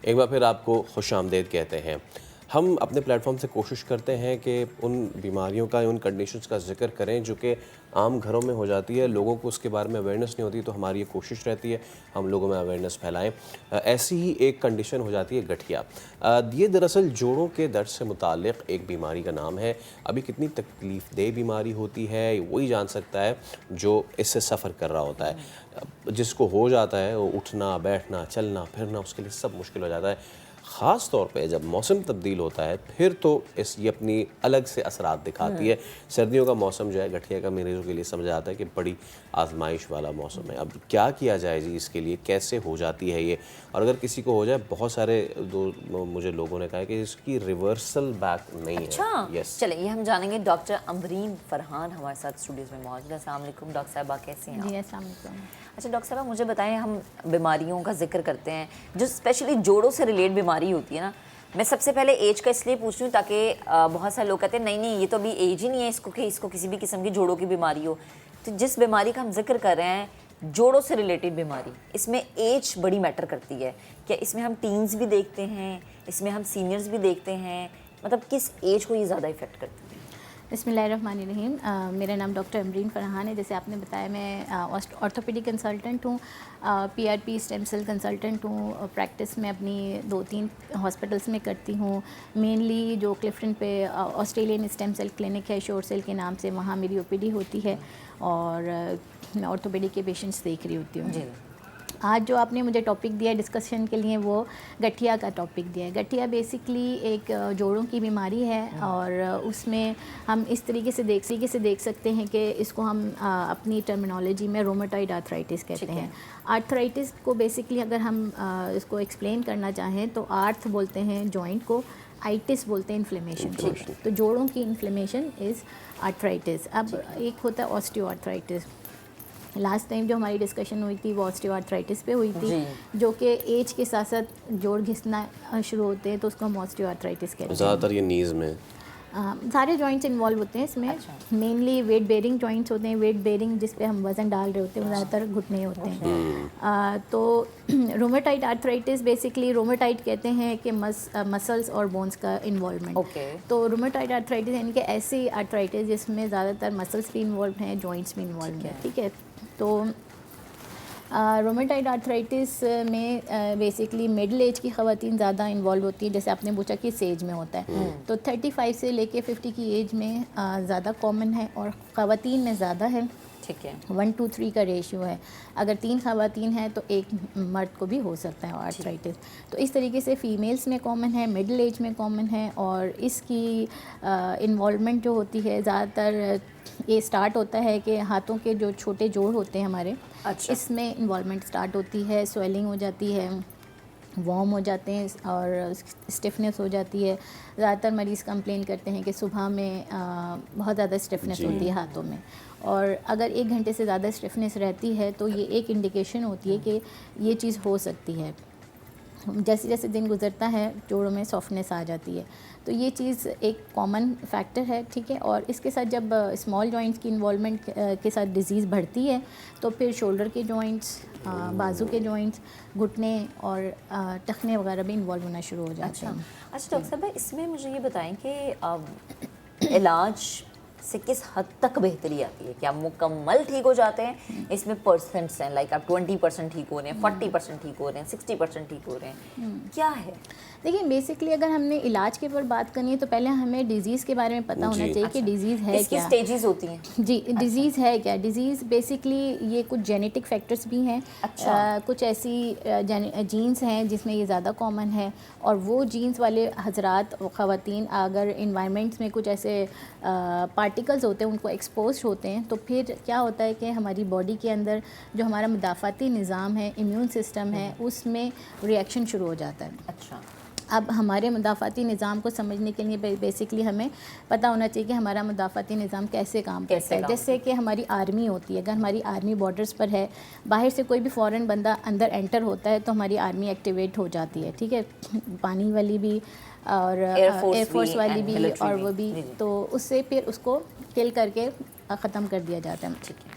ایک بار پھر آپ کو خوش آمدید کہتے ہیں. ہم اپنے پلیٹ فارم سے کوشش کرتے ہیں کہ ان بیماریوں کا ان کنڈیشنز کا ذکر کریں جو کہ عام گھروں میں ہو جاتی ہے, لوگوں کو اس کے بارے میں اویئرنیس نہیں ہوتی, تو ہماری یہ کوشش رہتی ہے ہم لوگوں میں اویئرنیس پھیلائیں. ایسی ہی ایک کنڈیشن ہو جاتی ہے گٹھیا. یہ دراصل جوڑوں کے درد سے متعلق ایک بیماری کا نام ہے. ابھی کتنی تکلیف دہ بیماری ہوتی ہے وہی جان سکتا ہے جو اس سے سفر کر رہا ہوتا ہے. جس کو ہو جاتا ہے وہ اٹھنا بیٹھنا چلنا پھرنا اس کے لیے سب مشکل ہو جاتا ہے. خاص طور پہ جب موسم تبدیل ہوتا ہے پھر تو یہ اپنی الگ سے اثرات دکھاتی ہے. سردیوں کا موسم جو ہے گٹھیا کا مریضوں کے لیے سمجھا جاتا ہے کہ بڑی آزمائش والا موسم ہے. اب کیا کیا جائے جی اس کے لیے, کیسے ہو جاتی ہے یہ, اور اگر کسی کو ہو جائے, بہت سارے مجھے لوگوں نے کہا ہے کہ اس کی ریورسل بیک نہیں ہے. اچھا یس, چلیں یہ ہم جانیں گے. ڈاکٹر امبرین فرحان ہمارے ساتھ اسٹوڈیوز میں موجود ہے. السلام علیکم ڈاکٹر صاحبہ, کیسے ہیں آپ؟ جی السلام علیکم. اچھا ڈاکٹر صاحبہ مجھے بتائیں, ہم بیماریوں کا ذکر کرتے ہیں جو اسپیشلی جوڑوں سے ریلیٹ بیماری ہوتی ہے نا. میں سب سے پہلے ایج کا اس لیے پوچھ رہی ہوں تاکہ بہت سارے لوگ کہتے ہیں نہیں یہ تو ابھی ایج ہی نہیں ہے اس کو کہ اس کو کسی بھی قسم کی جوڑوں کی بیماری ہو. تو جس بیماری کا ہم ذکر کر رہے ہیں جوڑوں سے ریلیٹڈ بیماری, اس میں ایج بڑی میٹر کرتی ہے. کیا اس میں ہم ٹینز بھی دیکھتے ہیں, اس میں ہم سینئرز بھی دیکھتے ہیں, مطلب کس ایج کو یہ زیادہ افیکٹ کرتی ہے؟ بسم اللہ الرحمن الرحیم. میرا نام ڈاکٹر امبرین فرحان ہے. جیسے آپ نے بتایا میں آرتھوپیڈک کنسلٹنٹ ہوں, P R P stem cell consultant ہوں. پریکٹس میں اپنی 2-3 ہاسپٹلس میں کرتی ہوں. مینلی جو کلفٹن پہ آسٹریلین اسٹیم سیل کلینک ہے شور سیل کے نام سے, وہاں میری او پی ڈی ہوتی ہے اور میں آرتھوپیڈک کے پیشنٹس دیکھ رہی ہوتی ہوں. جی آج جو آپ نے مجھے ٹاپک دیا ہے ڈسکشن کے لیے وہ گٹھیا کا ٹاپک دیا ہے. گٹھیا بیسکلی ایک جوڑوں کی بیماری ہے اور اس میں ہم اس طریقے سے دیکھ سکتے ہیں کہ اس کو ہم اپنی ٹرمینالوجی میں رومیٹائڈ آرتھرائٹس کہتے ہیں. آرتھرائٹس کو بیسکلی اگر ہم اس کو ایکسپلین کرنا چاہیں تو آرتھ بولتے ہیں جوائنٹ کو, آئٹس بولتے ہیں انفلیمیشن کو. تو جوڑوں کی انفلیمیشن از آرتھرائٹس. اب ایک ہوتا ہے آسٹیو آرتھرائٹس. لاسٹ ٹائم جو ہماری ڈسکشن ہوئی تھی وہ آسٹیو آرتھرائٹس پہ ہوئی تھی جو کہ ایج کے ساتھ ساتھ جوڑ گھسنا شروع ہوتے ہیں تو اس کو ہم آسٹیو آرتھرائٹس کہتے ہیں. زیادہ تر یہ نیز میں سارے جوائنٹس انوالو ہوتے ہیں اس میں. مینلی ویٹ بیئرنگ جوائنٹس ہوتے ہیں. ویٹ بیئرنگ جس پہ ہم وزن ڈال رہے ہوتے ہیں وہ زیادہ تر گھٹنے ہوتے ہیں. تو رومیٹائڈ آرتھرائٹس بیسکلی رومیٹائڈ کہتے ہیں کہ مسلس اور بونس کا انوالومنٹ. تو رومیٹائڈ آرتھرائٹس یعنی کہ ایسی آرتھرائٹس جس میں زیادہ تر مسلس بھی انوالوڈ ہیں, جوائنٹس بھی انوالوڈ ہیں. ٹھیک ہے, تو رومیٹائڈ آرتھرائٹس میں بیسکلی مڈل ایج کی خواتین زیادہ انوالو ہوتی ہیں. جیسے آپ نے پوچھا کس ایج میں ہوتا ہے, تو 35 سے لے کے 50 کی ایج میں زیادہ کامن ہے اور خواتین میں زیادہ ہے. ٹھیک ہے, 1:3 کا ریشیو ہے. اگر 3 خواتین ہیں تو ایک مرد کو بھی ہو سکتا ہے آرتھرائٹس. تو اس طریقے سے فیمیلس میں کامن ہے, مڈل ایج میں کامن ہے, اور اس کی انوالومنٹ جو ہوتی ہے زیادہ تر یہ سٹارٹ ہوتا ہے کہ ہاتھوں کے جو چھوٹے جوڑ ہوتے ہیں ہمارے, اس میں انوالومنٹ سٹارٹ ہوتی ہے. سویلنگ ہو جاتی ہے, وارم ہو جاتے ہیں اور اسٹفنس ہو جاتی ہے. زیادہ تر مریض کمپلین کرتے ہیں کہ صبح میں بہت زیادہ اسٹفنس ہوتی ہے ہاتھوں میں, اور اگر 1 گھنٹے سے زیادہ اسٹفنس رہتی ہے تو یہ ایک انڈیکیشن ہوتی ہے کہ یہ چیز ہو سکتی ہے. جیسے جیسے دن گزرتا ہے جوڑوں میں سافٹنس آ جاتی ہے. تو یہ چیز ایک کامن فیکٹر ہے. ٹھیک ہے, اور اس کے ساتھ جب اسمال جوائنٹس کی انوالومنٹ کے ساتھ ڈیزیز بڑھتی ہے تو پھر شولڈر کے جوائنٹس, بازو کے جوائنٹس, گھٹنے اور ٹخنے وغیرہ بھی انوالو ہونا شروع ہو جاتے ہیں. اچھا ڈاکٹر صاحبہ اس میں مجھے یہ بتائیں کہ علاج سے کس حد تک بہتری آتی ہے؟ کیا مکمل ٹھیک ہو جاتے ہیں؟ اس میں پرسنٹس ہیں, لائک آپ 20% ٹھیک ہو رہے ہیں, 40% ٹھیک ہو رہے ہیں, 60% ٹھیک ہو رہے ہیں, کیا ہے؟ دیکھیں بیسکلی اگر ہم نے علاج کے اوپر بات کرنی ہے تو پہلے ہمیں ڈیزیز کے بارے میں پتہ ہونا چاہیے کہ ڈیزیز ہے اس کی کیا. سٹیجز ہوتی ہیں. جی, ڈیزیز ہے کیا. ڈیزیز بیسکلی یہ کچھ جینیٹک فیکٹرز بھی ہیں, کچھ ایسی جینس ہیں جس میں یہ زیادہ کامن ہے, اور وہ جینس والے حضرات خواتین اگر انوائرمنٹس میں کچھ ایسے پارٹیکلز ہوتے ہیں ان کو ایکسپوز ہوتے ہیں تو پھر کیا ہوتا ہے کہ ہماری باڈی کے اندر جو ہمارا مدافعتی نظام ہے, امیون سسٹم ہے, اس میں ریئیکشن شروع ہو جاتا ہے. اچھا, اب ہمارے مدافعتی نظام کو سمجھنے کے لیے بیسکلی ہمیں پتہ ہونا چاہیے کہ ہمارا مدافعتی نظام کیسے کام کرتا ہے. جیسے کہ ہماری آرمی ہوتی ہے, اگر ہماری آرمی بارڈرز پر ہے, باہر سے کوئی بھی فورن بندہ اندر انٹر ہوتا ہے تو ہماری آرمی ایکٹیویٹ ہو جاتی ہے. ٹھیک ہے, پانی والی بھی اور ایئر فورس والی بھی اور وہ بھی, تو اس سے پھر اس کو کل کر کے ختم کر دیا جاتا ہے. ٹھیک ہے,